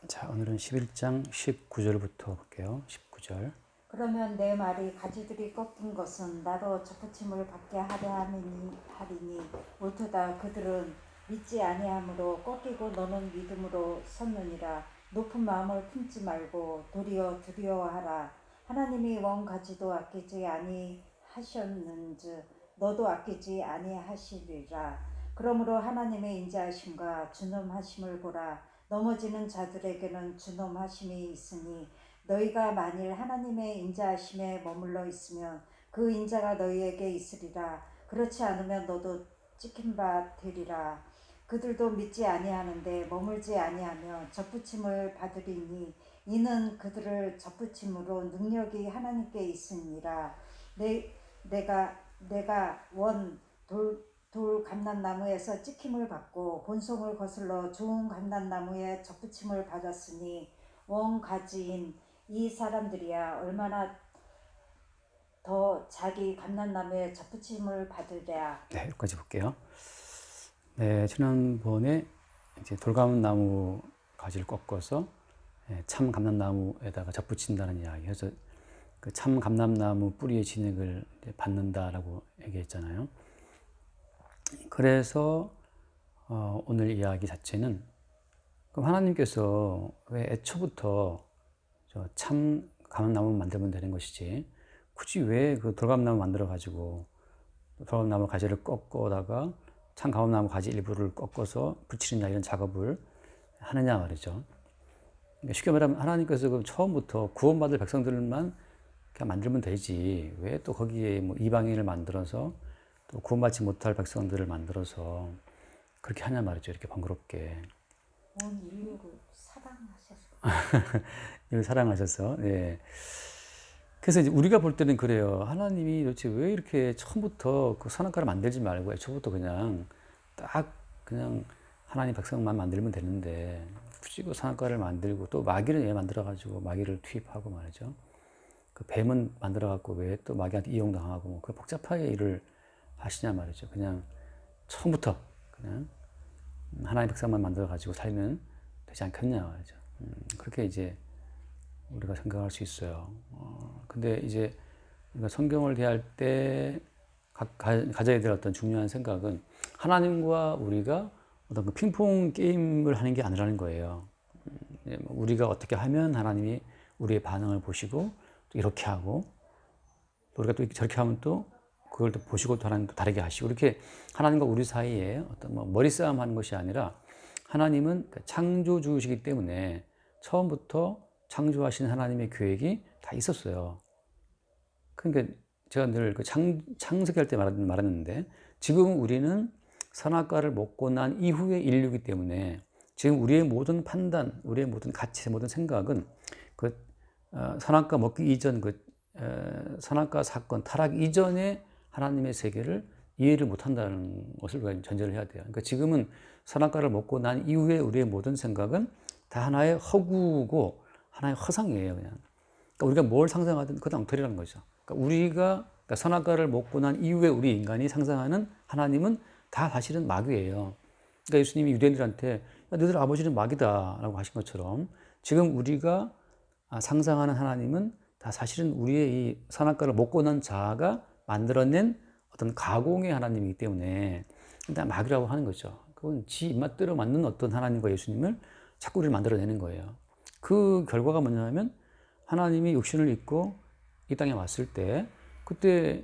자, 오늘은 11장 19절부터 볼게요. 19절. 그러면 내 말이 가지들이 꺾인 것은 나로 접붙임을 받게 하려 하리니 옳도다. 그들은 믿지 아니함으로 꺾이고 너는 믿음으로 섰느니라. 높은 마음을 품지 말고 도리어 두려워하라. 하나님이 원 가지도 아끼지 아니하셨는즉 너도 아끼지 아니하시리라. 그러므로 하나님의 인자하심과 준엄하심을 보라. 넘어지는 자들에게는 준엄하심이 있으니 너희가 만일 하나님의 인자하심에 머물러 있으면 그 인자가 너희에게 있으리라. 그렇지 않으면 너도 찍힌 바 되리라. 그들도 믿지 아니하는데 머물지 아니하며 접붙임을 받으리니 이는 그들을 접붙임으로 능력이 하나님께 있으니라. 내가 원 돌 감람나무에서 찍힘을 받고 본송을 거슬러 좋은 감람나무에 접붙임을 받았으니 원 가지인 이 사람들이야 얼마나 더 자기 감람나무에 접붙임을 받으랴. 네, 여기까지 볼게요. 네, 지난번에 이제 돌감나무 가지를 꺾어서 참 감람나무에다가 접붙인다는 이야기. 그래서 그 참 감람나무 뿌리의 진액을 받는다라고 얘기했잖아요. 그래서 오늘 이야기 자체는 그럼 하나님께서 왜 애초부터 참 감람나무 만들면 되는 것이지 굳이 왜 그 돌감나무 만들어 가지고 돌감나무 가지를 꺾어다가 참 감람나무 가지 일부를 꺾어서 붙이느냐 이런 작업을 하느냐 말이죠. 그러니까 쉽게 말하면 하나님께서 그 처음부터 구원받을 백성들만 그냥 만들면 되지 왜 또 거기에 뭐 이방인을 만들어서 또 구원받지 못할 백성들을 만들어서 그렇게 하냐 말이죠. 이렇게 번거롭게. 온 인류를 사랑하셔서. 이걸 사랑하셔서. 예. 그래서 이제 우리가 볼 때는 그래요. 하나님이 도대체 왜 이렇게 처음부터 그 선악과를 만들지 말고 애초부터 그냥 딱 그냥 하나님 백성만 만들면 되는데 굳이 그 선악과를 만들고 또 마귀를 왜 만들어가지고 마귀를 투입하고 말이죠. 그 뱀은 만들어갖고 왜 또 마귀한테 이용당하고 뭐 그 복잡하게 일을 하시냐 말이죠. 그냥 처음부터 그냥 하나님 백성만 만들어가지고 살면 되지 않겠냐 말이죠. 그렇게 이제 우리가 생각할 수 있어요. 근데 이제 우리가 성경을 대할 때 가져야 될 어떤 중요한 생각은 하나님과 우리가 어떤 그 핑퐁 게임을 하는 게 아니라는 거예요. 우리가 어떻게 하면 하나님이 우리의 반응을 보시고 또 이렇게 하고 또 우리가 또 저렇게 하면 또 그걸 또 보시고 또 하나님 또 다르게 하시고 이렇게 하나님과 우리 사이에 어떤 뭐 머리싸움 하는 것이 아니라 하나님은 창조주이시기 때문에 처음부터 창조하신 하나님의 계획이 다 있었어요. 그러니까 제가 늘 그 창세기할 때 말했는데 지금 우리는 선악과를 먹고 난 이후의 인류이기 때문에 지금 우리의 모든 판단, 우리의 모든 가치, 모든 생각은 그 선악과 먹기 이전 그 선악과 사건 타락 이전에 하나님의 세계를 이해를 못한다는 것을 우리가 전제를 해야 돼요. 그러니까 지금은 선악과를 먹고 난 이후에 우리의 모든 생각은 다 하나의 허구고 하나의 허상이에요, 그냥. 그러니까 우리가 뭘 상상하든 그건 엉터리라는 거죠. 그러니까 선악과를 먹고 난 이후에 우리 인간이 상상하는 하나님은 다 사실은 마귀예요. 그러니까 예수님이 유대인들한테 너희들 아버지는 마귀다라고 하신 것처럼 지금 우리가 상상하는 하나님은 다 사실은 우리의 이 선악과를 먹고 난 자아가 만들어낸 어떤 가공의 하나님이기 때문에 일단 마귀라고 하는 거죠. 그건 지 입맛대로 만든 어떤 하나님과 예수님을 자꾸 우리를 만들어내는 거예요. 그 결과가 뭐냐면 하나님이 육신을 입고 이 땅에 왔을 때 그때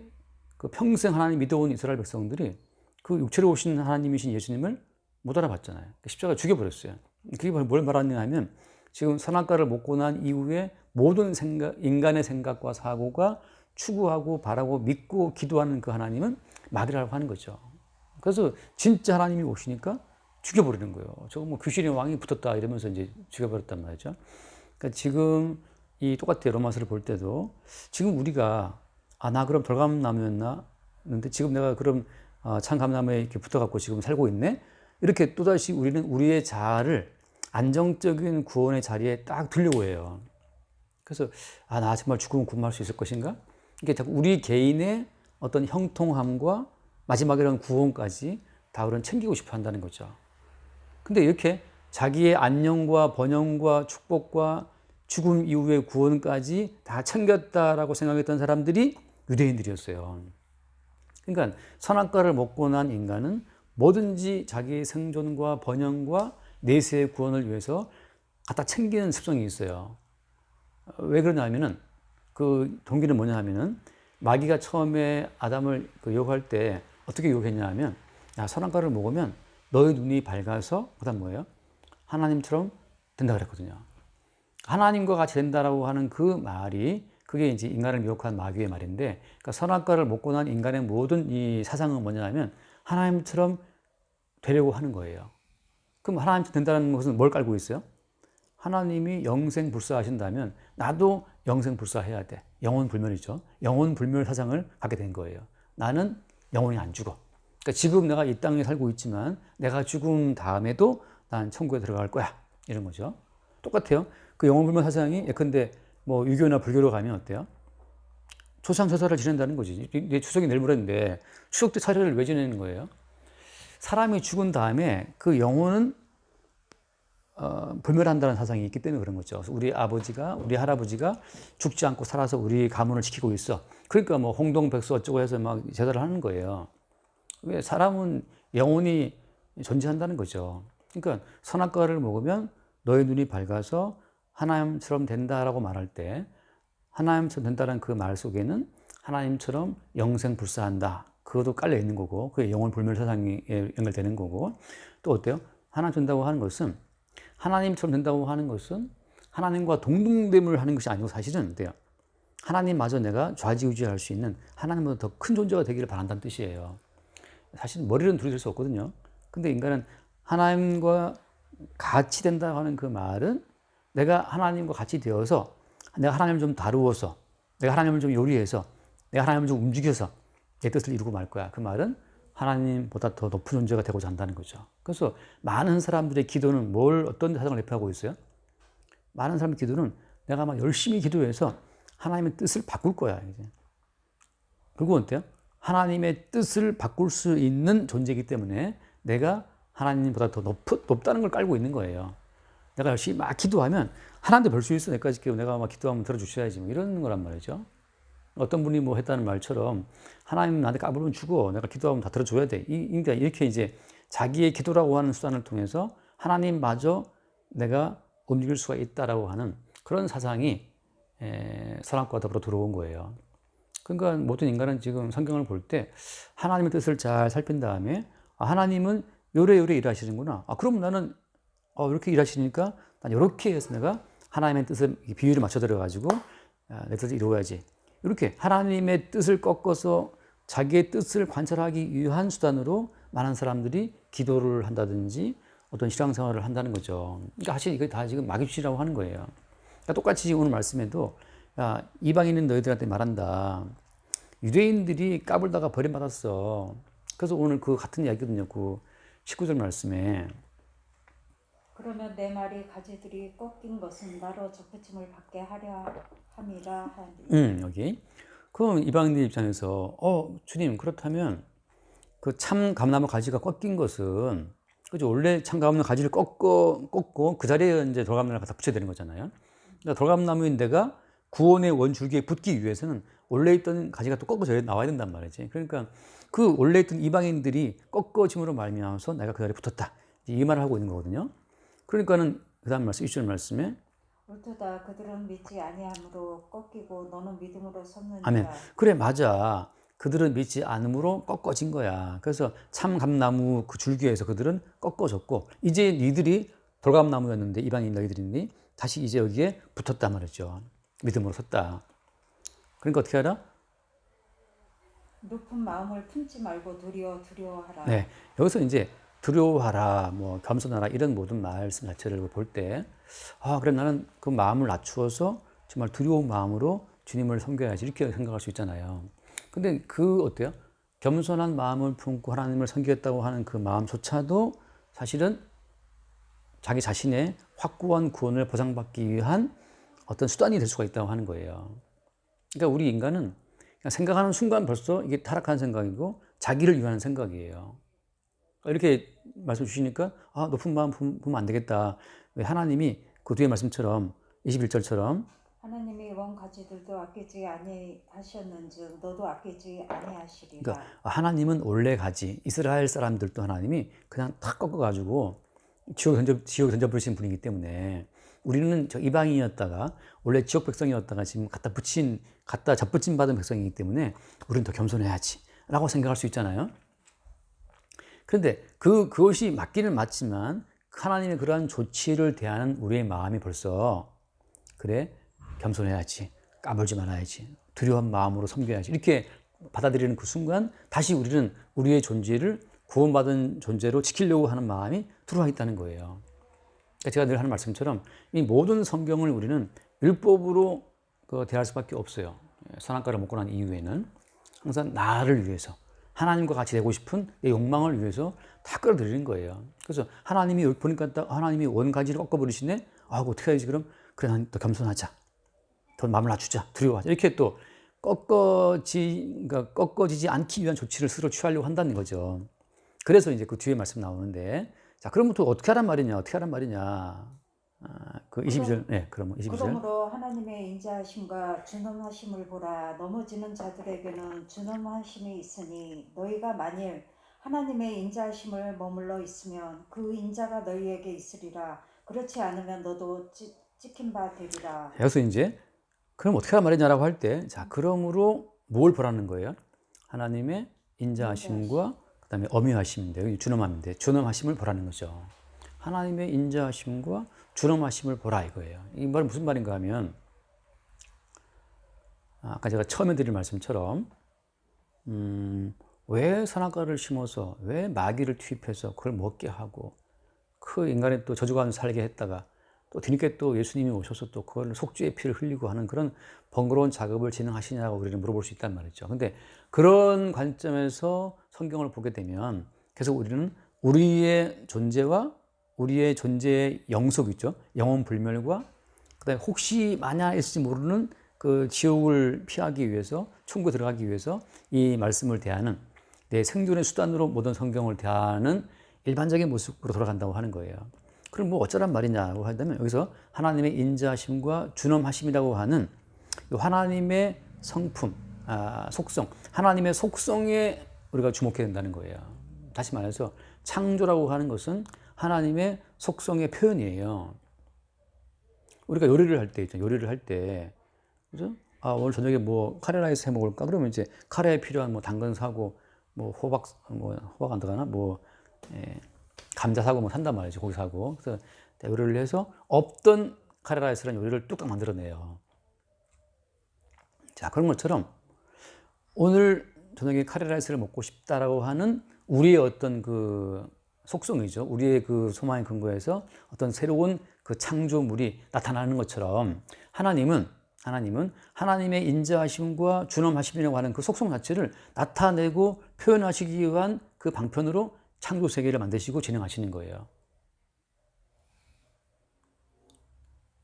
그 평생 하나님 믿어온 이스라엘 백성들이 그 육체로 오신 하나님이신 예수님을 못 알아봤잖아요. 십자가 죽여버렸어요. 그게 뭘 말하냐 하면 지금 선악과를 먹고 난 이후에 모든 생각, 인간의 생각과 사고가 추구하고 바라고 믿고 기도하는 그 하나님은 마귀라고 하는 거죠. 그래서 진짜 하나님이 오시니까 죽여버리는 거예요. 저거 뭐 귀신의 왕이 붙었다 이러면서 이제 죽여버렸단 말이죠. 그러니까 지금 이 똑같아요. 로마서를 볼 때도 지금 우리가 나 그럼 돌감나무였나? 근데 지금 내가 그럼 참감나무에 이렇게 붙어갖고 지금 살고 있네? 이렇게 또다시 우리는 우리의 자아를 안정적인 구원의 자리에 딱 두려고 해요. 그래서 나 정말 죽으면 구원할 수 있을 것인가? 이게 자꾸 우리 개인의 어떤 형통함과 마지막에 이런 구원까지 다 우리는 챙기고 싶어 한다는 거죠. 근데 이렇게 자기의 안녕과 번영과 축복과 죽음 이후의 구원까지 다 챙겼다라고 생각했던 사람들이 유대인들이었어요. 그러니까 선악과를 먹고 난 인간은 뭐든지 자기의 생존과 번영과 내세의 구원을 위해서 갖다 챙기는 습성이 있어요. 왜 그러냐면은 그 동기는 뭐냐 하면은 마귀가 처음에 아담을 유혹할 때 어떻게 유혹했냐 하면 야, 선악과를 먹으면 너의 눈이 밝아서 그다음 뭐예요? 하나님처럼 된다 그랬거든요. 하나님과 같이 된다라고 하는 그 말이 그게 이제 인간을 미혹한 마귀의 말인데, 그러니까 선악과를 먹고 난 인간의 모든 이 사상은 뭐냐 하면 하나님처럼 되려고 하는 거예요. 그럼 하나님처럼 된다는 것은 뭘 깔고 있어요? 하나님이 영생불사하신다면 나도 영생불사해야 돼. 영혼불멸이죠. 영혼불멸 사상을 갖게 된 거예요. 나는 영혼이 안 죽어. 그러니까 지금 내가 이 땅에 살고 있지만 내가 죽은 다음에도 난 천국에 들어갈 거야. 이런 거죠. 똑같아요. 그 영혼불멸 사상이 예컨대 뭐 유교나 불교로 가면 어때요? 초상처사를 지낸다는 거지. 내 추석이 내일 모레인데 추석 때 차례를 왜 지내는 거예요? 사람이 죽은 다음에 그 영혼은 불멸한다는 사상이 있기 때문에 그런 거죠. 우리 아버지가, 우리 할아버지가 죽지 않고 살아서 우리 가문을 지키고 있어. 그러니까 뭐 홍동백수 어쩌고 해서 막 제사를 하는 거예요. 왜? 사람은 영혼이 존재한다는 거죠. 그러니까 선악과를 먹으면 너의 눈이 밝아서 하나님처럼 된다라고 말할 때 하나님처럼 된다는 그 말 속에는 하나님처럼 영생불사한다. 그것도 깔려 있는 거고 그게 영혼 불멸 사상에 연결되는 거고 또 어때요? 하나님 된다고 하는 것은 하나님처럼 된다고 하는 것은 하나님과 동등됨을 하는 것이 아니고 사실은 어때요? 하나님마저 내가 좌지우지할 수 있는 하나님보다 더 큰 존재가 되기를 바란다는 뜻이에요. 사실 머리는 둘이 될 수 없거든요. 근데 인간은 하나님과 같이 된다고 하는 그 말은 내가 하나님과 같이 되어서 내가 하나님을 좀 다루어서 내가 하나님을 좀 요리해서 내가 하나님을 좀 움직여서 내 뜻을 이루고 말 거야. 그 말은 하나님보다 더 높은 존재가 되고자 한다는 거죠. 그래서 많은 사람들의 기도는 어떤 사상을 내포하고 있어요? 많은 사람의 기도는 내가 막 열심히 기도해서 하나님의 뜻을 바꿀 거야. 이제. 그리고 어때요? 하나님의 뜻을 바꿀 수 있는 존재이기 때문에 내가 하나님보다 더 높다는 걸 깔고 있는 거예요. 내가 열심히 막 기도하면 하나님도 별 수 있어. 내까지 내가 막 기도하면 들어주셔야지. 뭐 이런 거란 말이죠. 어떤 분이 뭐 했다는 말처럼 하나님 나한테 까불면 죽어. 내가 기도하면 다 들어줘야 돼. 그러니까 이렇게 이제 자기의 기도라고 하는 수단을 통해서 하나님마저 내가 움직일 수가 있다라고 하는 그런 사상이 선악과 더불어 들어온 거예요. 그러니까 모든 인간은 지금 성경을 볼 때 하나님의 뜻을 잘 살핀 다음에 하나님은 요래요래 일하시는구나. 그럼 나는 이렇게 일하시니까 난 이렇게 해서 내가 하나님의 뜻을 비율을 맞춰 들어가지고 내 뜻을 이루어야지. 이렇게 하나님의 뜻을 꺾어서 자기의 뜻을 관찰하기 위한 수단으로 많은 사람들이 기도를 한다든지 어떤 신앙생활을 한다는 거죠. 그러니까 사실 이게 다 지금 마귀주의라고 하는 거예요. 그러니까 똑같이 오늘 말씀에도 야, 이방인은 너희들한테 말한다. 유대인들이 까불다가 버림받았어. 그래서 오늘 그 같은 이야기거든요. 그 19절 말씀에. 그러면 내 말이 가지들이 꺾인 것은 나로 접붙임을 받게 하려 함이라 하니. 여기. 그럼 이방인들 입장에서 주님 그렇다면 그 참 감나무 가지가 꺾인 것은 그죠? 원래 참 감나무 가지를 꺾고 그 자리에 이제 돌감나무를 갖다 붙여야 되는 거잖아요. 그러니까 돌감나무인 데가 구원의 원줄기에 붙기 위해서는 원래 있던 가지가 또 꺾어져 나와야 된단 말이지. 그러니까 그 원래 있던 이방인들이 꺾어짐으로 말미암아서 내가 그 자리에 붙었다. 이 말을 하고 있는 거거든요. 그러니까는 그 다음 말씀 20절 말씀에 옳도다 그들은 믿지 아니함으로 꺾이고 너는 믿음으로 섰느니라. 아멘. 그래 맞아. 그들은 믿지 않음으로 꺾어진 거야. 그래서 참 감나무 그 줄기에서 그들은 꺾어졌고 이제 니들이 돌감나무였는데 이방인 너희들이니 다시 이제 여기에 붙었단 말이죠. 믿음으로 섰다. 그러니까 어떻게 하라? 높은 마음을 품지 말고 두려워하라. 네. 여기서 이제 두려워하라, 뭐 겸손하라 이런 모든 말씀 자체를 볼 때 그래 나는 그 마음을 낮추어서 정말 두려운 마음으로 주님을 섬겨야지 이렇게 생각할 수 있잖아요. 근데 어때요? 겸손한 마음을 품고 하나님을 섬기겠다고 하는 그 마음조차도 사실은 자기 자신의 확고한 구원을 보장받기 위한 어떤 수단이 될 수가 있다고 하는 거예요. 그러니까 우리 인간은 그냥 생각하는 순간 벌써 이게 타락한 생각이고 자기를 위한 생각이에요. 이렇게 말씀 주시니까 높은 마음 부으면 안 되겠다. 왜 하나님이 그 뒤에 말씀처럼 21절처럼 하나님이 원 가지들도 아끼지 아니하셨는즉 너도 아끼지 아니하시리라. 그러니까 하나님은 원래 가지 이스라엘 사람들도 하나님이 그냥 탁 꺾어가지고 지옥 던져버리신 분이기 때문에 우리는 저 이방인이었다가 원래 지역 백성이었다가 지금 갖다 접붙임 받은 백성이기 때문에 우리는 더 겸손해야지 라고 생각할 수 있잖아요. 그런데 그것이 맞기는 맞지만 하나님의 그러한 조치를 대하는 우리의 마음이 벌써 그래 겸손해야지, 까불지 말아야지, 두려운 마음으로 섬겨야지 이렇게 받아들이는 그 순간 다시 우리는 우리의 존재를 구원받은 존재로 지키려고 하는 마음이 들어와 있다는 거예요. 그러니까 제가 늘 하는 말씀처럼 이 모든 성경을 우리는 율법으로 대할 수밖에 없어요. 선악과를 먹고 난 이후에는 항상 나를 위해서 하나님과 같이 되고 싶은 내 욕망을 위해서 다 끌어들이는 거예요. 그래서 하나님이 여기 보니까 하나님이 원가지를 꺾어버리시네. 어떻게 해야지 그럼? 그래, 난 더 겸손하자. 더 마음을 낮추자. 두려워하자. 이렇게 또 꺾어지지 않기 위한 조치를 스스로 취하려고 한다는 거죠. 그래서 이제 그 뒤에 말씀 나오는데, 자, 그러면 또 어떻게 하란 말이냐? 그 22절, 네, 그러면 22절. 그러므로 하나님의 인자하심과 준엄하심을 보라. 넘어지는 자들에게는 준엄하심이 있으니 너희가 만일 하나님의 인자하심을 머물러 있으면 그 인자가 너희에게 있으리라. 그렇지 않으면 너도 찍힌 바 되리라. 여기서 이제 그럼 어떻게 하란 말이냐라고 할 때, 자, 그러므로 뭘 보라는 거예요? 하나님의 인자하심과 그다음에 엄유하심인데 준엄함인데 준엄하심을 보라는 거죠. 하나님의 인자하심과 준엄하심을 보라 이거예요. 이 말은 무슨 말인가 하면 아까 제가 처음에 드린 말씀처럼 왜 선악과를 심어서 왜 마귀를 투입해서 그걸 먹게 하고 그 인간의 또 저주가 살게 했다가 또 뒤늦게 또 예수님이 오셔서 또 그걸 속죄의 피를 흘리고 하는 그런 번거로운 작업을 진행하시냐고 우리는 물어볼 수 있단 말이죠. 근데 그런 관점에서 성경을 보게 되면 계속 우리는 우리의 존재와 우리의 존재의 영속 있죠. 영혼 불멸과 그다음에 혹시 만약 있을지 모르는 그 지옥을 피하기 위해서 천국에 들어가기 위해서 이 말씀을 대하는 내 생존의 수단으로 모든 성경을 대하는 일반적인 모습으로 돌아간다고 하는 거예요. 그럼 뭐 어쩌란 말이냐고 한다면 여기서 하나님의 인자하심과 준엄하심이라고 하는 하나님의 성품, 속성, 하나님의 속성에 우리가 주목해야 된다는 거예요. 다시 말해서 창조라고 하는 것은 하나님의 속성의 표현이에요. 우리가 요리를 할 때 있죠. 요리를 할 때, 그죠? 오늘 저녁에 뭐 카레라이스 해 먹을까? 그러면 이제 카레에 필요한 뭐 당근 사고, 뭐 호박 안 들어가나? 감자 사고 뭐 산단 말이죠. 고기 사고. 그래서 요리를 해서 없던 카레라이스라는 요리를 뚝딱 만들어내요. 자, 그런 것처럼 오늘 저녁에 카레라이스를 먹고 싶다라고 하는 우리의 어떤 그 속성이죠. 우리의 그 소망의 근거에서 어떤 새로운 그 창조물이 나타나는 것처럼 하나님은 하나님의 인자하심과 준엄하심이라고 하는 그 속성 자체를 나타내고 표현하시기 위한 그 방편으로 창조 세계를 만드시고 진행하시는 거예요.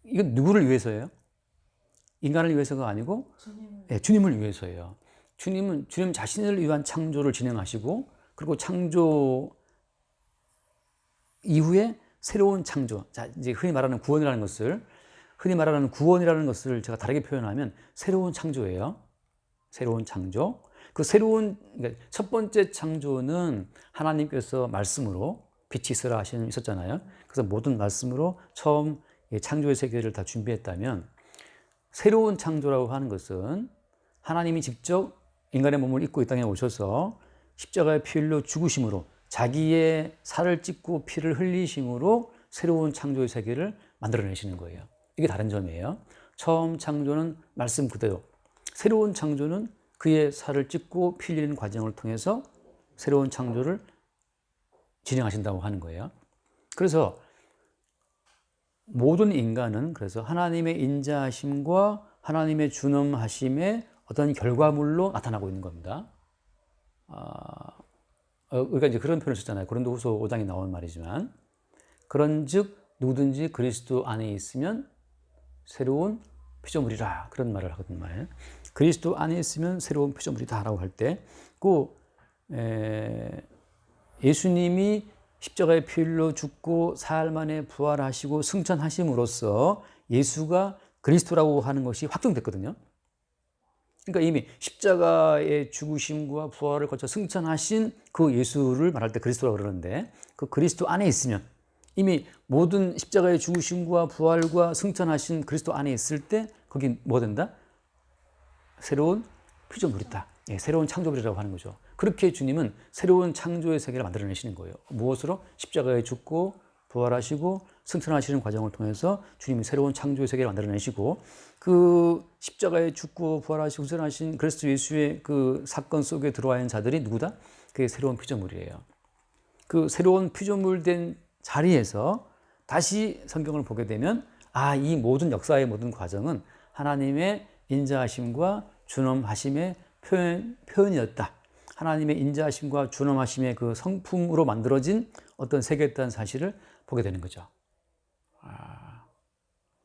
이건 누구를 위해서예요? 인간을 위해서가 아니고 주님을 위해서예요. 주님 자신을 위한 창조를 진행하시고 그리고 창조 이후에 새로운 창조. 자, 이제 흔히 말하는 구원이라는 것을 제가 다르게 표현하면 새로운 창조예요. 새로운 창조. 그러니까 첫 번째 창조는 하나님께서 말씀으로 빛이 있으라 하시는 있었잖아요. 그래서 모든 말씀으로 처음 창조의 세계를 다 준비했다면 새로운 창조라고 하는 것은 하나님이 직접 인간의 몸을 입고 이 땅에 오셔서 십자가의 피 흘려 죽으심으로 자기의 살을 찢고 피를 흘리심으로 새로운 창조의 세계를 만들어내시는 거예요. 이게 다른 점이에요. 처음 창조는 말씀 그대로, 새로운 창조는 그의 살을 찢고 피 흘리는 과정을 통해서 새로운 창조를 진행하신다고 하는 거예요. 그래서 모든 인간은 그래서 하나님의 인자하심과 하나님의 준엄하심의 어떤 결과물로 나타나고 있는 겁니다. 우리가 이제 그런 표현을 썼잖아요. 고린도후서 5장에 나오는 말이지만, 그런즉 누구든지 그리스도 안에 있으면 새로운 피조물이라 그런 말을 하거든요. 그리스도 안에 있으면 새로운 피조물이다라고 할 때, 예수님이 십자가의 피 흘려 죽고 사흘 만에 부활하시고 승천하심으로써 예수가 그리스도라고 하는 것이 확정됐거든요. 그러니까 이미 십자가의 죽으심과 부활을 거쳐 승천하신 그 예수를 말할 때 그리스도라고 그러는데, 그 그리스도 안에 있으면, 이미 모든 십자가의 죽으심과 부활과 승천하신 그리스도 안에 있을 때 거기 뭐 된다? 새로운 피조물이다. 예, 새로운 창조물이라고 하는 거죠. 그렇게 주님은 새로운 창조의 세계를 만들어내시는 거예요. 무엇으로? 십자가에 죽고 부활하시고 승천하시는 과정을 통해서 주님이 새로운 창조의 세계를 만들어내시고, 그 십자가에 죽고 부활하시고 승천하신 그리스도 예수의 그 사건 속에 들어와 있는 자들이 누구다? 그게 새로운 피조물이에요. 그 새로운 피조물 된 자리에서 다시 성경을 보게 되면, 아, 이 모든 역사의 모든 과정은 하나님의 인자하심과 준엄하심의 표현이었다. 하나님의 인자하심과 준엄하심의 그 성품으로 만들어진 어떤 세계였다는 사실을 보게 되는 거죠.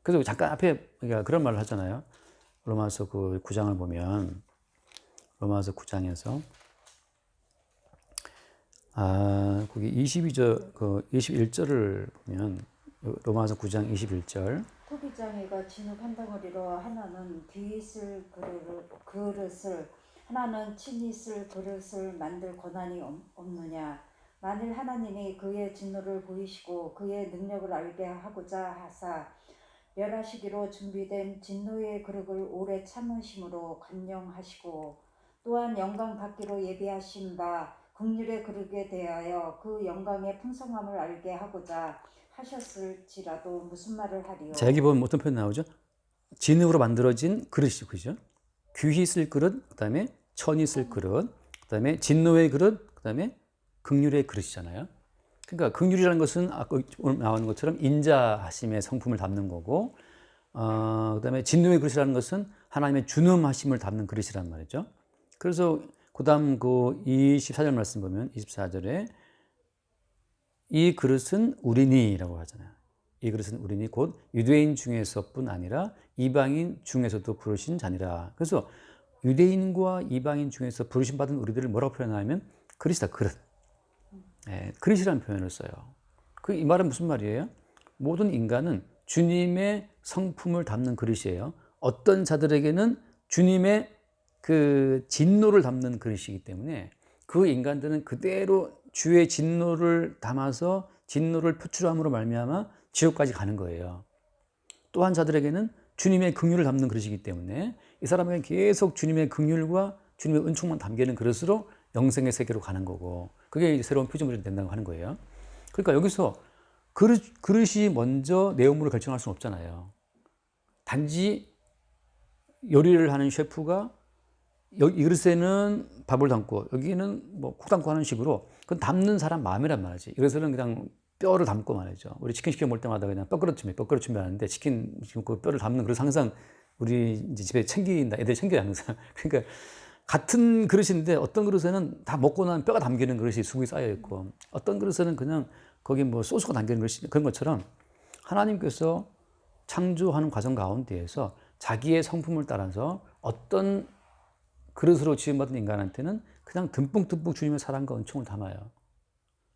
그래서 잠깐 앞에 그런 말을 하잖아요. 로마서 그 9장을 보면, 로마서 9장에서 거기 21절을 보면, 로마서 9장 21절. 토기장이가 진흙 한 덩어리로 하나는 뒤에 쓸 그릇을 하나는 친히 쓸 그릇을 만들 권한이 없느냐. 만일 하나님이 그의 진노를 보이시고 그의 능력을 알게 하고자 하사 멸하시기로 준비된 진노의 그릇을 오래 참으심으로 관용하시고, 또한 영광 받기로 예비하신 바 긍휼의 그릇에 대하여 그 영광의 풍성함을 알게 하고자 하셨을지라도 무슨 말을 하리요. 자, 여기 보면 어떤 표현 나오죠? 진흙으로 만들어진 그릇이, 그죠? 귀히 쓸 그릇, 그 다음에 천이 쓸 그릇, 그 다음에 진노의 그릇, 그 다음에 긍휼의 그릇이잖아요. 그러니까 긍휼이라는 것은 아까 오늘 나오는 것처럼 인자하심의 성품을 담는 거고, 그 다음에 진노의 그릇이라는 것은 하나님의 준엄하심을 담는 그릇이란 말이죠. 그래서 그 다음 그 24절 말씀 보면, 24절에 이 그릇은 우리니라고 하잖아요. 이 그릇은 우리니 곧 유대인 중에서뿐 아니라 이방인 중에서도 부르신 자니라. 그래서 유대인과 이방인 중에서 부르심 받은 우리들을 뭐라고 표현하냐면 그릇이다, 그릇. 예, 그릇이라는 표현을 써요. 이 말은 무슨 말이에요? 모든 인간은 주님의 성품을 담는 그릇이에요. 어떤 자들에게는 주님의 그 진노를 담는 그릇이기 때문에 그 인간들은 그대로 주의 진노를 담아서 진노를 표출함으로 말미암아 지옥까지 가는 거예요. 또한 자들에게는 주님의 긍휼을 담는 그릇이기 때문에 이 사람에게는 계속 주님의 긍휼과 주님의 은총만 담기는 그릇으로 영생의 세계로 가는 거고, 그게 이제 새로운 피조물이 된다고 하는 거예요. 그러니까 여기서 그릇이 먼저 내용물을 결정할 수는 없잖아요. 단지 요리를 하는 셰프가 이 그릇에는 밥을 담고 여기는 뭐 국 담고 하는 식으로, 그건 담는 사람 마음이란 말이지. 이 그릇에는 그냥 뼈를 담고 말이죠. 우리 치킨 시켜 먹을 때마다 그냥 뼈그릇 준비하는데, 치킨 그 뼈를 담는 그릇 항상 우리 이제 집에 챙긴다. 애들이 챙겨요, 항상. 그러니까 같은 그릇인데 어떤 그릇에는 다 먹고 난 뼈가 담기는 그릇이 수국이 쌓여 있고, 어떤 그릇에는 그냥 거기 뭐 소스가 담기는 그릇이, 그런 것처럼 하나님께서 창조하는 과정 가운데에서 자기의 성품을 따라서 어떤 그릇으로 지음받은 인간한테는 그냥 듬뿍듬뿍 주님의 사랑과 은총을 담아요.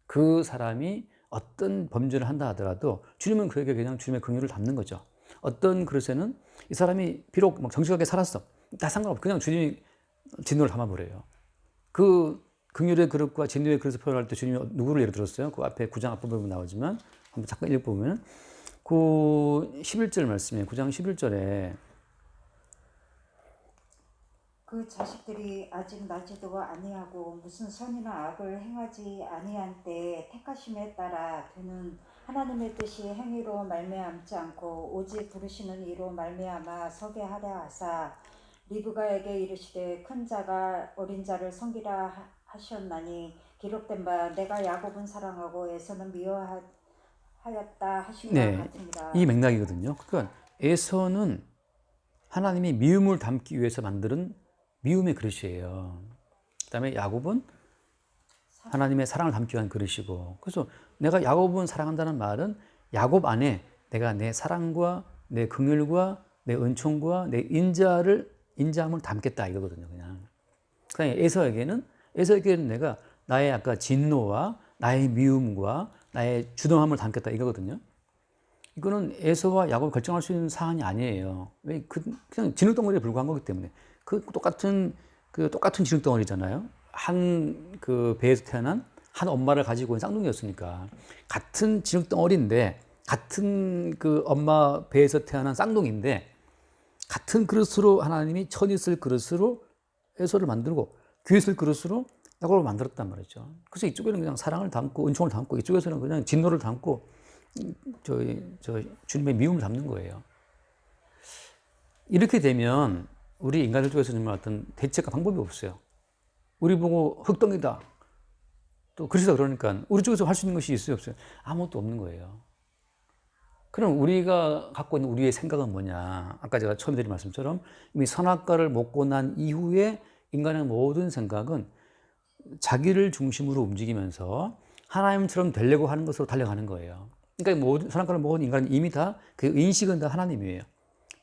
그 사람이 어떤 범죄를 한다 하더라도 주님은 그에게 그냥 주님의 긍휼을 담는 거죠. 어떤 그릇에는 이 사람이 비록 막 정직하게 살았어, 다 상관없어, 그냥 주님이 진노를 담아버려요. 그 긍휼의 그릇과 진노의 그릇을 표현할 때 주님이 누구를 예를 들었어요? 그 앞에 9장 앞부분에 나오지만 한번 잠깐 읽어보면, 그 11절 말씀이에요. 9장 11절에 그 자식들이 아직 나지도 아니하고 무슨 선이나 악을 행하지 아니한 때에 택하심에 따라 되는 하나님의 뜻이 행위로 말미암지 않고 오직 부르시는 이로 말미암아 서게 하려 하사 리브가에게 이르시되 큰 자가 어린 자를 섬기라 하셨나니 기록된 바 내가 야곱은 사랑하고 에서는 미워하였다 하신 것 같으니라. 이 맥락이거든요. 그러니까 에서는 하나님이 미움을 담기 위해서 만드는 미움의 그릇이에요. 그 다음에 야곱은 하나님의 사랑을 담기 위한 그릇이고, 그래서 내가 야곱은 사랑한다는 말은 야곱 안에 내가 내 사랑과 내 긍휼과 내 은총과 내 인자함을 담겠다 이거거든요. 그냥 에서에게는 내가 나의 아까 진노와 나의 미움과 나의 주dom함을 담겠다 이거거든요. 이거는 에서와 야곱이 결정할 수 있는 사안이 아니에요. 왜 그냥 진흙덩어리에 불과한 거기 때문에 그 똑같은 진흙덩어리잖아요. 한 그 배에서 태어난 한 엄마를 가지고 있는 쌍둥이였으니까 같은 진흙덩어리인데 같은 그 엄마 배에서 태어난 쌍둥이인데 같은 그릇으로 하나님이 천이 쓸 그릇으로 에서를 만들고 귀에 쓸 그릇으로 야곱을 만들었단 말이죠. 그래서 이쪽에는 그냥 사랑을 담고 은총을 담고 이쪽에서는 그냥 진노를 담고 저 주님의 미움을 담는 거예요. 이렇게 되면 우리 인간들 쪽에서 정말 어떤 대책과 방법이 없어요. 우리 보고 흙덩이다. 또 그리스도가 그러니까 우리 쪽에서 할 수 있는 것이 있어요, 없어요? 아무것도 없는 거예요. 그럼 우리가 갖고 있는 우리의 생각은 뭐냐? 아까 제가 처음에 드린 말씀처럼 이미 선악과를 먹고 난 이후에 인간의 모든 생각은 자기를 중심으로 움직이면서 하나님처럼 되려고 하는 것으로 달려가는 거예요. 그러니까 모든 선악과를 먹은 인간은 이미 다 그 인식은 다 하나님이에요.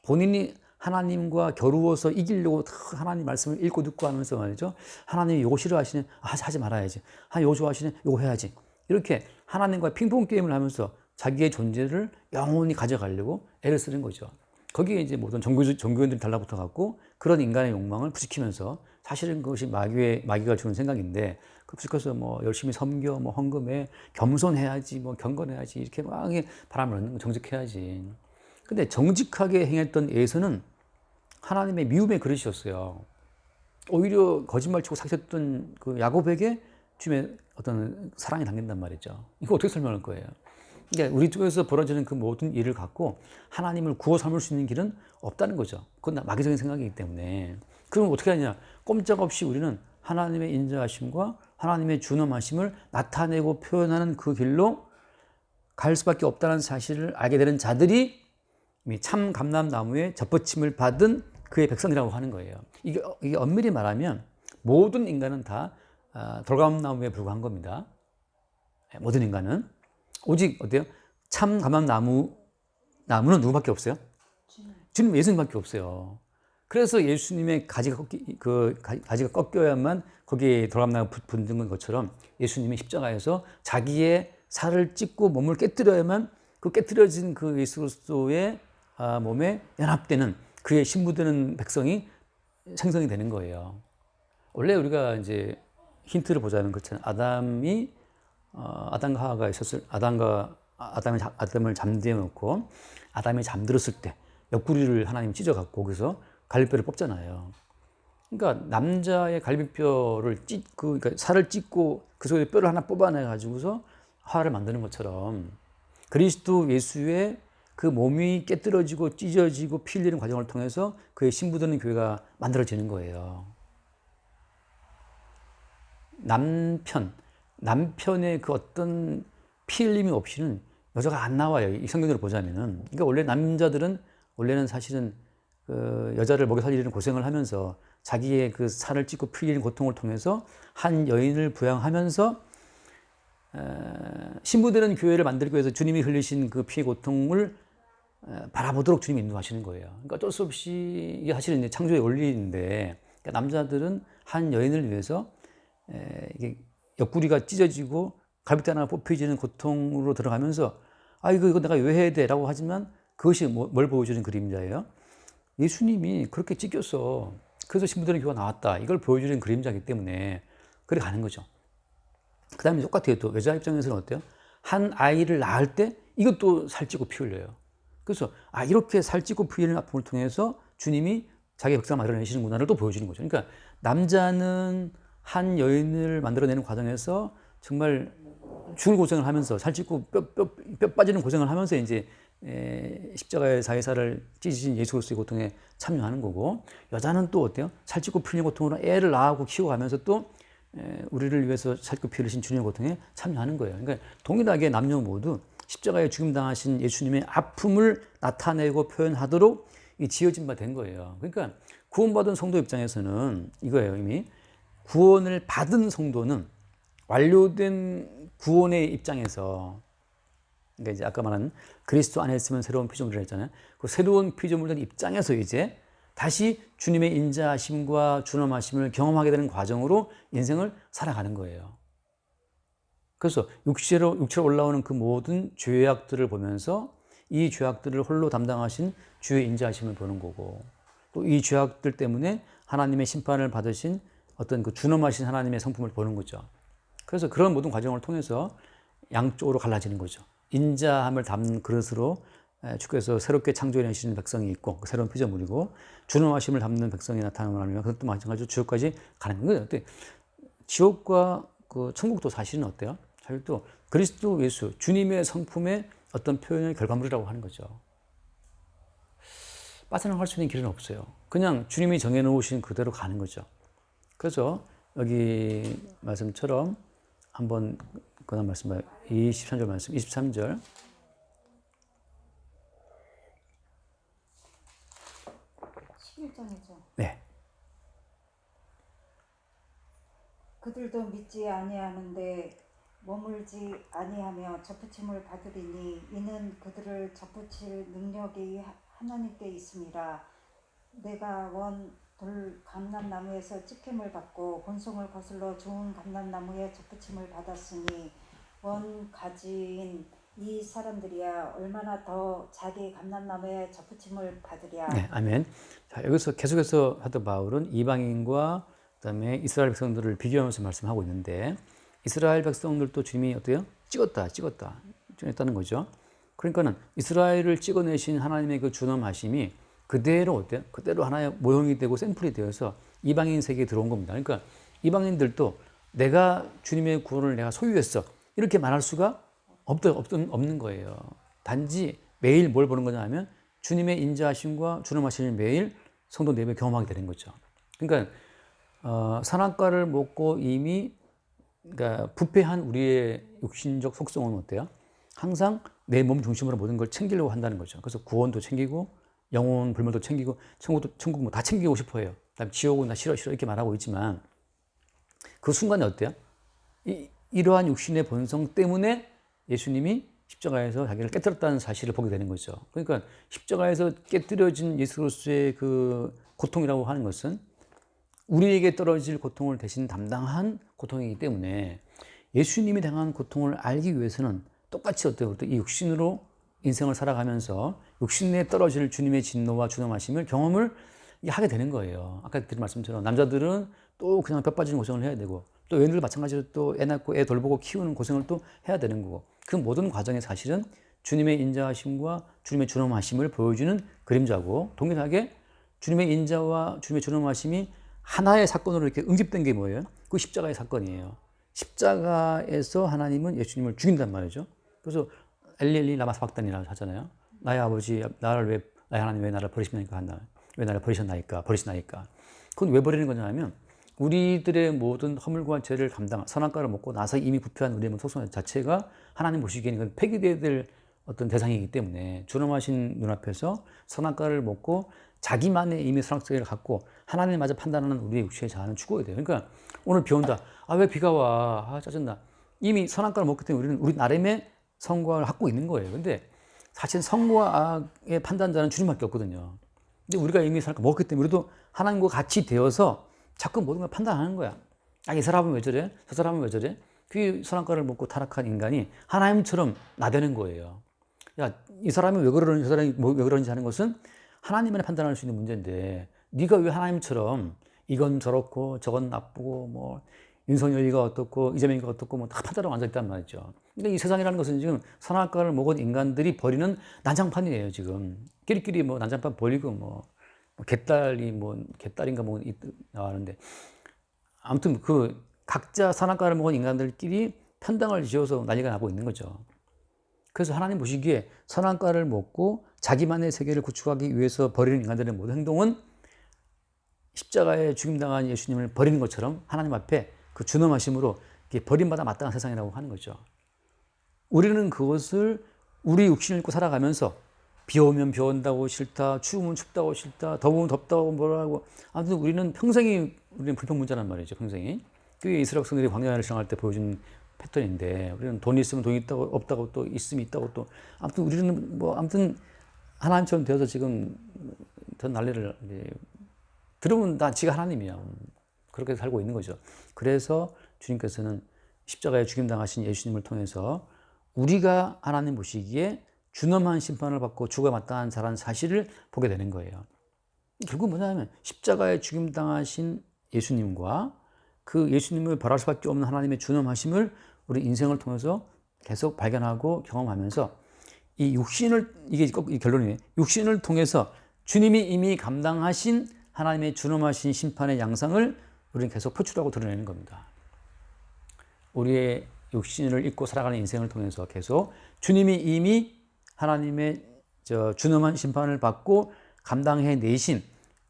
본인이 하나님과 겨루어서 이기려고 하나님 말씀을 읽고 듣고 하면서 말이죠. 하나님이 요거 싫어하시네. 하지 말아야지. 요거 좋아하시네. 요거 해야지. 이렇게 하나님과 핑퐁 게임을 하면서 자기의 존재를 영원히 가져가려고 애를 쓰는 거죠. 거기에 이제 모든 종교인들이 달라붙어 갖고 그런 인간의 욕망을 부추기면서 사실은 그것이 마귀가 주는 생각인데 그 부추겨서 뭐 열심히 섬겨, 뭐 헌금해, 겸손해야지, 뭐 경건해야지 이렇게 막 바람을 넣는 거 정직해야지. 근데 정직하게 행했던 에서는 하나님의 미움의 그릇이었어요. 오히려 거짓말치고 사귀었던 그 야곱에게 주님의 어떤 사랑이 담긴단 말이죠. 이거 어떻게 설명할 거예요? 그러니까 우리 쪽에서 벌어지는 그 모든 일을 갖고 하나님을 구워 삼을 수 있는 길은 없다는 거죠. 그건 마귀적인 생각이기 때문에. 그럼 어떻게 하냐? 꼼짝없이 우리는 하나님의 인자하심과 하나님의 준엄하심을 나타내고 표현하는 그 길로 갈 수밖에 없다는 사실을 알게 되는 자들이 이미 참 감람나무에 젖붙임을 받은 그의 백성이라고 하는 거예요. 이게 엄밀히 말하면 모든 인간은 다 돌감나무에 불과한 겁니다. 모든 인간은. 오직 어때요? 참 감람나무는 누구밖에 없어요? 주님 예수님밖에 없어요. 그래서 예수님의 가지가 꺾여야만 거기에 돌감나무 붙는 것처럼 예수님이 십자가에서 자기의 살을 찢고 몸을 깨뜨려야만 그 깨뜨려진 그 예수 그리스도의 몸에 연합되는 그의 신부되는 백성이 생성이 되는 거예요. 원래 우리가 이제 힌트를 보자면 그렇잖아요. 아담과 하와가 있었을 아담을 잠재워 놓고 아담이 잠들었을 때 옆구리를 하나님 찢어갖고 거기서 갈비뼈를 뽑잖아요. 그러니까 남자의 갈비뼈를 그러니까 살을 찢고 그 속에 뼈를 하나 뽑아내 가지고서 하와를 만드는 것처럼 그리스도 예수의 그 몸이 깨뜨려지고 찢어지고 피 흘리는 과정을 통해서 그의 신부되는 교회가 만들어지는 거예요. 남편의 그 어떤 피 흘림이 없이는 여자가 안 나와요. 이 성경대로 보자면은. 그러니까 원래 남자들은 원래는 사실은 그 여자를 먹여 살리는 고생을 하면서 자기의 그 살을 찢고 피 흘리는 고통을 통해서 한 여인을 부양하면서 신부되는 교회를 만들기 위해서 주님이 흘리신 그 피의 고통을 바라보도록 주님이 인도하시는 거예요. 그러니까 어쩔 수 없이 이게 사실은 이제 창조의 원리인데 그러니까 남자들은 한 여인을 위해서 이게 옆구리가 찢어지고 갈비뼈 하나 뽑혀지는 고통으로 들어가면서 이거 내가 왜 해야 돼? 라고 하지만 그것이 뭘 보여주는 그림자예요? 예수님이 그렇게 찢겼어. 그래서 신부되는 교회가 나왔다. 이걸 보여주는 그림자이기 때문에 그래 가는 거죠. 그 다음에 똑같아요. 또 여자 입장에서는 어때요? 한 아이를 낳을 때 이것도 살찌고 피 흘려요. 그래서 이렇게 살찌고 피 흘리는 아픔을 통해서 주님이 자기 백성을 만들어내시는구나를 또 보여주는 거죠. 그러니까 남자는 한 여인을 만들어내는 과정에서 정말 죽을 고생을 하면서 살찌고 뼈 빠지는 고생을 하면서 이제 십자가의 사이사를 찢으신 예수 그리스도의 고통에 참여하는 거고, 여자는 또 어때요? 살찌고 피 흘리는 고통으로 애를 낳고 키워가면서 또 우리를 위해서 살찌고 피 흘리신 주님의 고통에 참여하는 거예요. 그러니까 동일하게 남녀 모두 십자가에 죽임당하신 예수님의 아픔을 나타내고 표현하도록 지어진 바 된 거예요. 그러니까 구원받은 성도 입장에서는 이거예요. 이미 구원을 받은 성도는 완료된 구원의 입장에서, 그러니까 이제 아까 말한 그리스도 안에 있으면 새로운 피조물이라 했잖아요. 그 새로운 피조물된 입장에서 이제 다시 주님의 인자하심과 준엄하심을 경험하게 되는 과정으로 인생을 살아가는 거예요. 그래서 육체로 올라오는 그 모든 죄악들을 보면서 이 죄악들을 홀로 담당하신 주의 인자하심을 보는 거고, 또 이 죄악들 때문에 하나님의 심판을 받으신 어떤 그 준엄하신 하나님의 성품을 보는 거죠. 그래서 그런 모든 과정을 통해서 양쪽으로 갈라지는 거죠. 인자함을 담는 그릇으로 주께서 새롭게 창조해내시는 백성이 있고, 그 새로운 피조물이고, 준엄하심을 담는 백성이 나타나면 그것도 마찬가지로 지옥까지 가는 거예요. 어때? 지옥과 그 천국도 사실은 어때요? 사실 또 그리스도 예수, 주님의 성품의 어떤 표현의 결과물이라고 하는 거죠. 빠져나갈 수 있는 길은 없어요. 그냥 주님이 정해놓으신 그대로 가는 거죠. 그래서 여기 말씀처럼 한번 그다음 말씀 봐요. 23절 말씀, 23절. 11장이죠. 네. 그들도 믿지 아니하는데 머물지 아니하며 접붙임을 받으리니 이는 그들을 접붙일 능력이 하나님께 있음이라. 내가 원 돌 감람나무에서 찍힘을 받고 본송을 거슬러 좋은 감람나무에 접붙임을 받았으니 원 가지인 이 사람들이야 얼마나 더 자기 감람나무에 접붙임을 받으랴. 네, 아멘. 자, 여기서 계속해서 사도 바울은 이방인과 그다음에 이스라엘 백성들을 비교하면서 말씀하고 있는데, 이스라엘 백성들도 주님이 어때요? 찍었다는 거죠. 그러니까는 이스라엘을 찍어내신 하나님의 그 준엄하심이 그대로 어때요? 그대로 하나의 모형이 되고 샘플이 되어서 이방인 세계에 들어온 겁니다. 그러니까 이방인들도 내가 주님의 구원을 내가 소유했어, 이렇게 말할 수가 없는 거예요. 단지 매일 뭘 보는 거냐 하면 주님의 인자하심과 준엄하심을 매일 성도 내부에 경험하게 되는 거죠. 그러니까 선악과를 먹고 이미 그러니까 부패한 우리의 육신적 속성은 어때요? 항상 내 몸 중심으로 모든 걸 챙기려고 한다는 거죠. 그래서 구원도 챙기고 영혼 불멸도 챙기고 천국 뭐 다 챙기고 싶어 해요. 그다음에 지옥은 나 싫어 이렇게 말하고 있지만, 그 순간에 어때요? 이러한 육신의 본성 때문에 예수님이 십자가에서 자기를 깨뜨렸다는 사실을 보게 되는 거죠. 그러니까 십자가에서 깨뜨려진 예수 그리스도의 그 고통이라고 하는 것은 우리에게 떨어질 고통을 대신 담당한 고통이기 때문에, 예수님이 당한 고통을 알기 위해서는 똑같이 어때요? 이 육신으로 인생을 살아가면서 육신에 떨어질 주님의 진노와 준엄하심을 경험을 하게 되는 거예요. 아까 드린 말씀처럼 남자들은 또 그냥 뼈 빠지는 고생을 해야 되고, 또 여인들 마찬가지로 또 애 낳고 애 돌보고 키우는 고생을 또 해야 되는 거고, 그 모든 과정에 사실은 주님의 인자하심과 주님의 준엄하심을 보여주는 그림자고, 동일하게 주님의 인자와 주님의 준엄하심이 하나의 사건으로 이렇게 응집된 게 뭐예요? 그 십자가의 사건이에요. 십자가에서 하나님은 예수님을 죽인단 말이죠. 그래서 엘리 엘리 라마 사박단이라고 하잖아요. 나의 아버지, 나의 하나님 왜 나를 버리십니까? 한다. 왜 나를 버리시나이까? 그건 왜 버리는 거냐 하면, 우리들의 모든 허물과 죄를 선악과를 먹고 나서 이미 부패한 우리의 속성 자체가 하나님 보시기에는 이건 폐기되어야 될 어떤 대상이기 때문에, 준엄하신 눈앞에서 선악과를 먹고 자기만의 이미 선악세계를 갖고 하나님마저 판단하는 우리의 육체의 자아는 죽어야 돼요. 그러니까 오늘 비 온다. 왜 비가 와? 짜증나. 이미 선악과를 먹기 때문에 우리는 우리 나름의 선과 악을 갖고 있는 거예요. 근데 사실 선과 악의 판단자는 주님밖에 없거든요. 근데 우리가 이미 선악과 먹기 때문에 우리도 하나님과 같이 되어서 자꾸 모든 걸 판단하는 거야. 이 사람은 왜 저래? 저 사람은 왜 저래? 그 선악과를 먹고 타락한 인간이 하나님처럼 나대는 거예요. 이 사람이 왜 그러는지 저 사람이 왜 그러는지 하는 것은 하나님만이 판단할 수 있는 문제인데, 네가 왜 하나님처럼 이건 저렇고 저건 나쁘고 뭐 윤석열이가 어떻고 이재명이가 어떻고 뭐 다 판단하고 앉아있단 말이죠. 근데 이 세상이라는 것은 지금 선악과를 먹은 인간들이 버리는 난장판이에요. 지금 끼리끼리 뭐 난장판 버리고 뭐 개딸인가 뭐 나왔는데, 아무튼 그 각자 선악과를 먹은 인간들끼리 편당을 지어서 난리가 나고 있는 거죠. 그래서 하나님 보시기에 선악과를 먹고 자기만의 세계를 구축하기 위해서 버리는 인간들의 모든 행동은 십자가에 죽임당한 예수님을 버리는 것처럼 하나님 앞에 그 준엄하심으로 버림받아 마땅한 세상이라고 하는 거죠. 우리는 그것을 우리 육신을 입고 살아가면서 비 오면 비 온다고 싫다, 추우면 춥다고 싫다, 더우면 덥다고 뭐라고, 아무튼 우리는 불평문자란 말이죠. 평생이. 그게 이스라엘 백성들이 광야를 지나갈 때 보여준 패턴인데, 우리는 돈이 있으면 돈이 있다고, 없다고 또 있으면 있다고 또, 아무튼 우리는 하나님처럼 되어서 지금 전 난리를 들으면 나 지가 하나님이야. 그렇게 살고 있는 거죠. 그래서 주님께서는 십자가에 죽임당하신 예수님을 통해서 우리가 하나님 보시기에 준엄한 심판을 받고 죽어야 마땅한 자라는 사실을 보게 되는 거예요. 결국 뭐냐면 십자가에 죽임당하신 예수님과 그 예수님을 바랄 수밖에 없는 하나님의 준엄하심을 우리 인생을 통해서 계속 발견하고 경험하면서 이 육신을, 이게 꼭 이 결론이에요. 육신을 통해서 주님이 이미 감당하신 하나님의 준엄하신 심판의 양상을 우리는 계속 표출하고 드러내는 겁니다. 우리의 육신을 입고 살아가는 인생을 통해서 계속 주님이 이미 하나님의 준엄한 심판을 받고 감당해 내신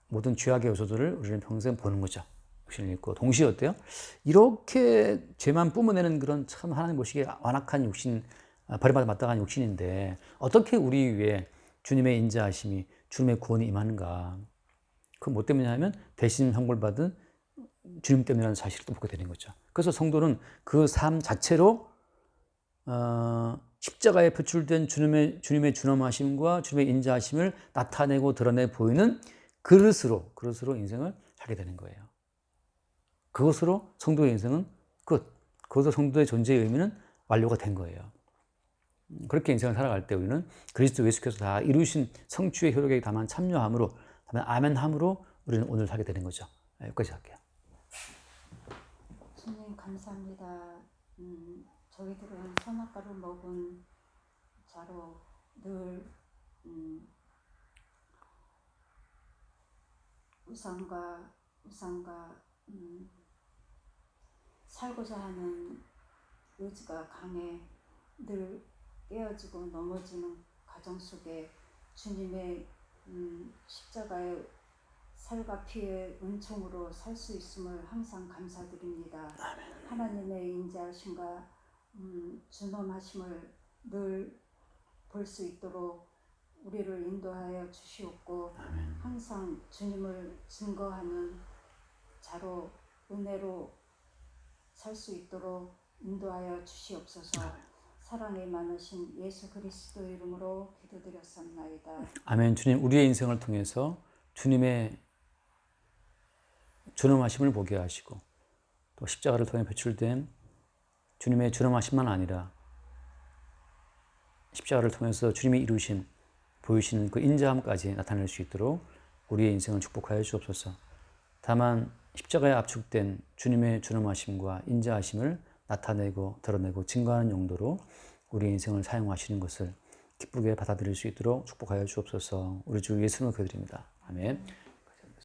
모든 죄악의 요소들을 우리는 평생 보는 거죠. 육신을 입고. 동시에 어때요? 이렇게 죄만 뿜어내는 그런 참 하나님 보시기에 완악한 육신, 버림받아 마땅한 육신인데 어떻게 우리 위에 주님의 인자하심이, 주님의 구원이 임하는가. 그 뭐 때문이냐면 대신 형벌받은 주님 때문이라는 사실을 또 보게 되는 거죠. 그래서 성도는 그 삶 자체로 십자가에 표출된 주님의 준엄하심과 주님의 인자하심을 나타내고 드러내 보이는 그릇으로 인생을 살게 되는 거예요. 그것으로 성도의 인생은 끝. 그것으로 성도의 존재의 의미는 완료가 된 거예요. 그렇게 인생을 살아갈 때 우리는 그리스도 예수께서 다 이루신 성취의 효력에 다만 참여함으로, 다만 아멘함으로 우리는 오늘 살게 되는 거죠. 여기까지 할게요. 주님 감사합니다. 저희들은 선악과를 먹은 자로 늘 우상과 살고자 하는 의지가 강해 늘 깨어지고 넘어지는 과정 속에 주님의 십자가의 살과 피의 은총으로 살 수 있음을 항상 감사드립니다. 하나님의 인자하심과 준엄하심을 늘 볼 수 있도록 우리를 인도하여 주시옵고 항상 주님을 증거하는 자로 은혜로 살 수 있도록 인도하여 주시옵소서. 사랑이 많으신 예수 그리스도 이름으로 기도드렸습나이다. 아멘. 주님, 우리의 인생을 통해서 주님의 준엄하심을 보게 하시고 또 십자가를 통해 표출된 주님의 준엄하심만 아니라 십자가를 통해서 주님이 이루신, 보이시는 그 인자함까지 나타낼 수 있도록 우리의 인생을 축복하여 주옵소서. 다만 십자가에 압축된 주님의 준엄하심과 인자하심을 나타내고 드러내고 증거하는 용도로 우리의 인생을 사용하시는 것을 기쁘게 받아들일 수 있도록 축복하여 주옵소서. 우리 주 예수님을 기도드립니다. 아멘.